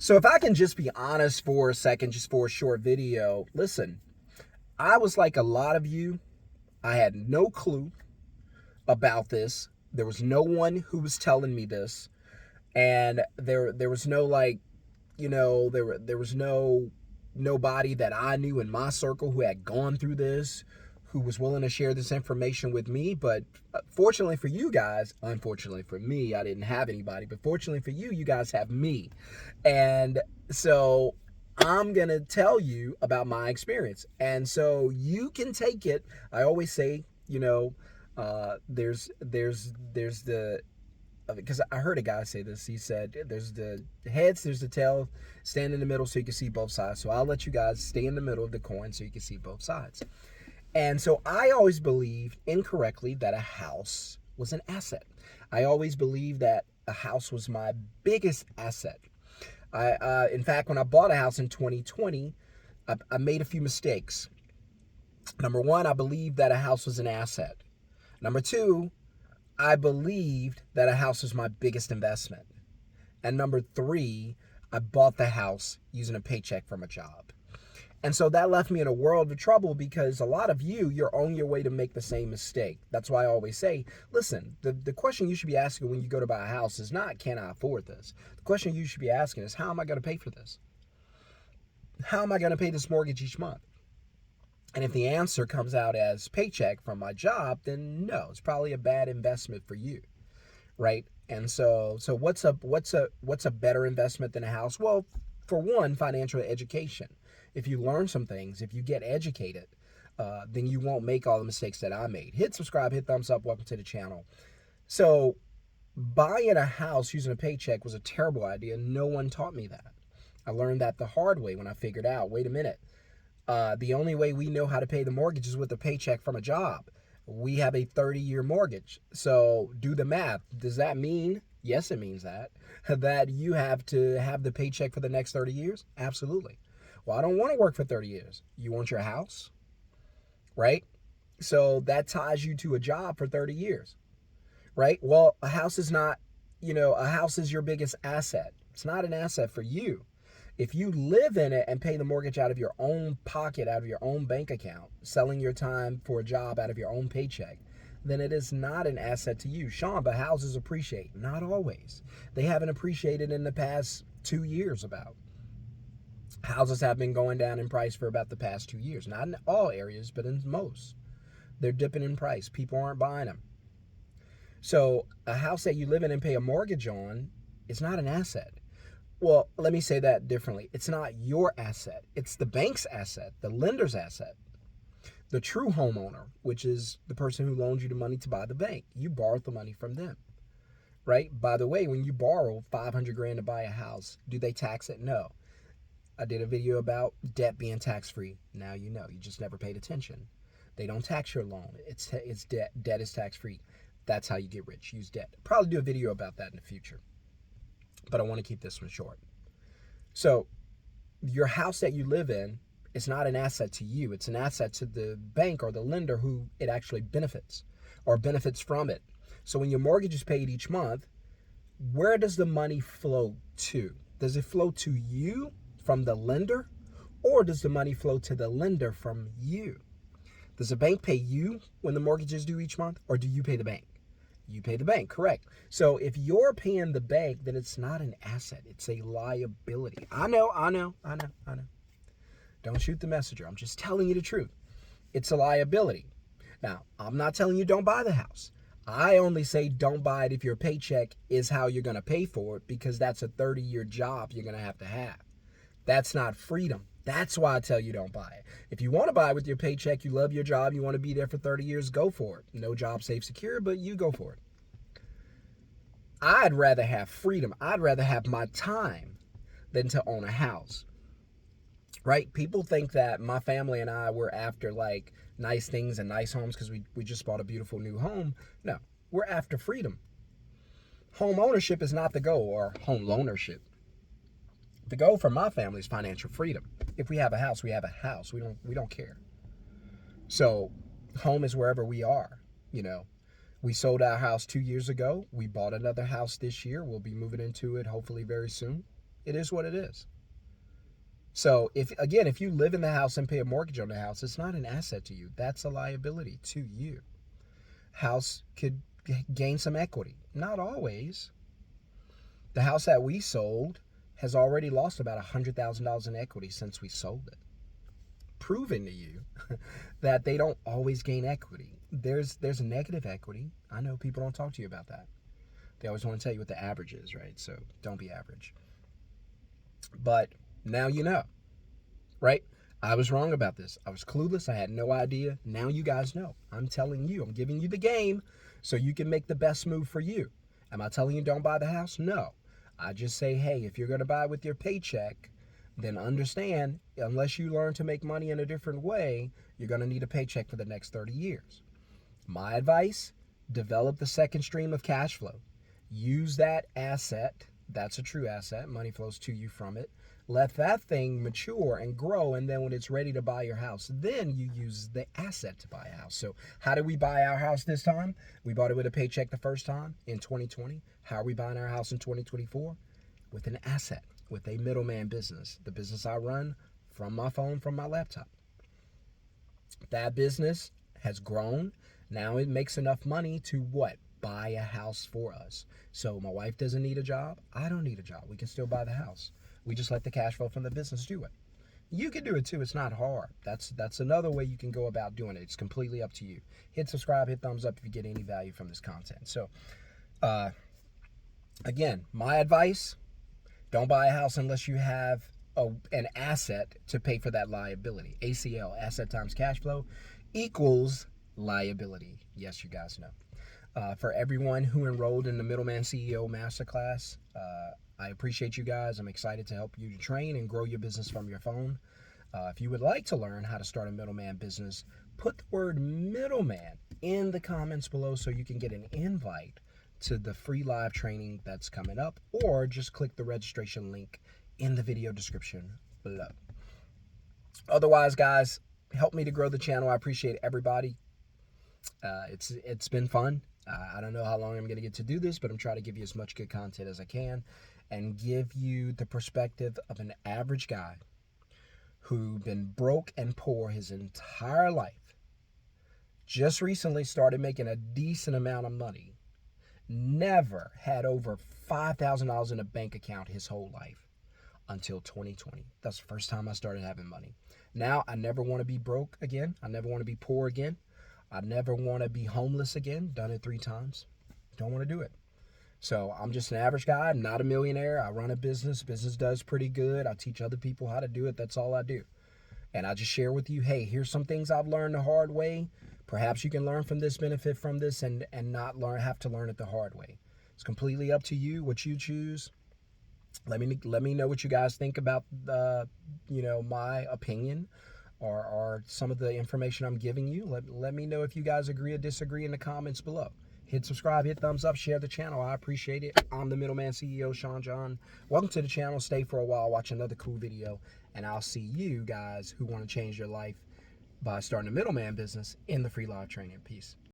So if I can just be honest for a second, just for a short video, listen, I was like a lot of you. I had no clue about this. There was no one who was telling me this. And there was no like, there was nobody that I knew in my circle who had gone through this, who was willing to share this information with me. But fortunately for you guys, unfortunately for me, I didn't have anybody, but fortunately for you, you guys have me. And so I'm going to tell you about my experience. And so you can take it. I always say, there's the, because I heard a guy say this. He said, there's the heads, there's the tail, stand in the middle so you can see both sides. So I'll let you guys stay in the middle of the coin so you can see both sides. And so I always believed incorrectly that a house was an asset. I always believed that a house was my biggest asset. In fact, when I bought a house in 2020, I made a few mistakes. Number one, I believed that a house was an asset. Number two, I believed that a house was my biggest investment. And number three, I bought the house using a paycheck from a job. And so that left me in a world of trouble because a lot of you're on your way to make the same mistake. That's why I always say, listen, the question you should be asking when you go to buy a house is not, can I afford this? The question you should be asking is, how am I going to pay for this? How am I going to pay this mortgage each month? And if the answer comes out as paycheck from my job, then no, it's probably a bad investment for you, right? And so what's a better investment than a house? Well, for one, financial education. If you learn some things, if you get educated, then you won't make all the mistakes that I made. Hit subscribe, hit thumbs up, welcome to the channel. So buying a house using a paycheck was a terrible idea. No one taught me that. I learned that the hard way when I figured out, wait a minute, the only way we know how to pay the mortgage is with a paycheck from a job. We have a 30-year mortgage. So do the math. Does that mean, yes, it means that you have to have the paycheck for the next 30 years? Absolutely. Well, I don't want to work for 30 years. You want your house, right? So that ties you to a job for 30 years, right? Well, a house is not, a house is your biggest asset. It's not an asset for you. If you live in it and pay the mortgage out of your own pocket, out of your own bank account, selling your time for a job out of your own paycheck, then it is not an asset to you. Sean, but houses appreciate. Not always. They haven't appreciated in the past 2 years about. Houses have been going down in price for about the past 2 years. Not in all areas, but in most. They're dipping in price. People aren't buying them. So a house that you live in and pay a mortgage on is not an asset. Well, let me say that differently. It's not your asset. It's the bank's asset, the lender's asset. The true homeowner, which is the person who loans you the money to buy the bank. You borrowed the money from them, right? By the way, when you borrow $500 grand to buy a house, do they tax it? No. I did a video about debt being tax-free. Now you know. You just never paid attention. They don't tax your loan. It's debt. Debt is tax-free. That's how you get rich. Use debt. Probably do a video about that in the future. But I want to keep this one short. So your house that you live in is not an asset to you. It's an asset to the bank or the lender who it actually benefits or benefits from it. So when your mortgage is paid each month, where does the money flow to? Does it flow to you from the lender, or does the money flow to the lender from you? Does the bank pay you when the mortgage is due each month, or do you pay the bank? You pay the bank, correct. So if you're paying the bank, then it's not an asset. It's a liability. I know. Don't shoot the messenger. I'm just telling you the truth. It's a liability. Now, I'm not telling you don't buy the house. I only say don't buy it if your paycheck is how you're going to pay for it, because that's a 30-year job you're going to have. That's not freedom. That's why I tell you don't buy it. If you want to buy it with your paycheck, you love your job, you want to be there for 30 years, go for it. No job, safe, secure, but you go for it. I'd rather have freedom. I'd rather have my time than to own a house, right? People think that my family and I were after like nice things and nice homes because we just bought a beautiful new home. No, we're after freedom. Home ownership is not the goal, or home loanership. The goal for my family is financial freedom. If we have a house, we have a house. We don't care. So home is wherever we are. We sold our house 2 years ago. We bought another house this year. We'll be moving into it hopefully very soon. It is what it is. So if you live in the house and pay a mortgage on the house, it's not an asset to you. That's a liability to you. House could gain some equity. Not always. The house that we sold has already lost about $100,000 in equity since we sold it. Proving to you that they don't always gain equity. There's negative equity. I know people don't talk to you about that. They always want to tell you what the average is, right? So don't be average. But now you know, right? I was wrong about this. I was clueless. I had no idea. Now you guys know. I'm telling you. I'm giving you the game so you can make the best move for you. Am I telling you don't buy the house? No. I just say, hey, if you're going to buy with your paycheck, then understand, unless you learn to make money in a different way, you're going to need a paycheck for the next 30 years. My advice, develop the second stream of cash flow. Use that asset. That's a true asset. Money flows to you from it. Let that thing mature and grow, and then when it's ready to buy your house, then you use the asset to buy a house. So how did we buy our house this time? We bought it with a paycheck the first time in 2020. How are we buying our house in 2024? With an asset, with a middleman business. The business I run from my phone, from my laptop. That business has grown. Now it makes enough money to what? Buy a house for us. So my wife doesn't need a job. I don't need a job. We can still buy the house. We just let the cash flow from the business do it. You can do it too. It's not hard. That's another way you can go about doing it. It's completely up to you. Hit subscribe, hit thumbs up if you get any value from this content. So, again, my advice, don't buy a house unless you have an asset to pay for that liability. ACL, asset times cash flow, equals liability. Yes, you guys know. For everyone who enrolled in the Middleman CEO Masterclass, I appreciate you guys. I'm excited to help you to train and grow your business from your phone. If you would like to learn how to start a middleman business, put the word middleman in the comments below so you can get an invite to the free live training that's coming up, or just click the registration link in the video description below. Otherwise, guys, help me to grow the channel. I appreciate everybody. It's been fun. I don't know how long I'm going to get to do this, but I'm trying to give you as much good content as I can and give you the perspective of an average guy who been broke and poor his entire life. Just recently started making a decent amount of money. Never had over $5,000 in a bank account his whole life until 2020. That's the first time I started having money. Now I never want to be broke again. I never want to be poor again. I never want to be homeless again. Done it 3 times. Don't want to do it. So I'm just an average guy. I'm not a millionaire. I run a business. Business does pretty good. I teach other people how to do it. That's all I do. And I just share with you, hey, here's some things I've learned the hard way. Perhaps you can learn from this, benefit from this, and not have to learn it the hard way. It's completely up to you, what you choose. Let me know what you guys think about my opinion or some of the information I'm giving you. Let me know if you guys agree or disagree in the comments below. Hit subscribe, hit thumbs up, share the channel. I appreciate it. I'm the Middleman CEO, Sean John. Welcome to the channel. Stay for a while, watch another cool video, and I'll see you guys who want to change your life by starting a middleman business in the free live training. Peace.